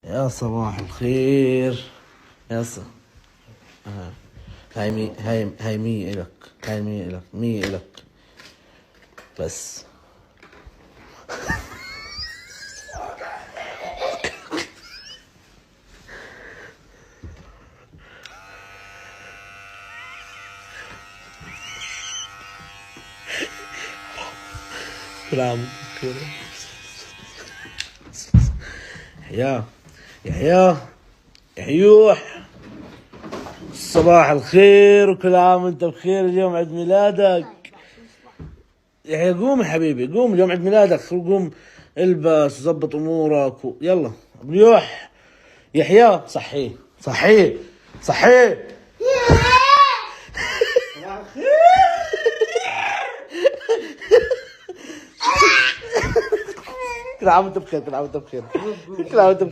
يا صباح الخير. يا هاي 100 إلك، هاي 100 إلك، 100 إلك بس. كل عام بخير. يحيى يحيى يحيوح، صباح الخير وكل عام وانت بخير. اليوم عيد ميلادك يحيى. قوم يا حبيبي، قوم، اليوم عيد ميلادك. قوم البس وظبط امورك يلا بليوح. يحيى صحيه صحيه صحيه. كل عام وانت بخير، كل عام وانت بخير، كل عام وانت بخير.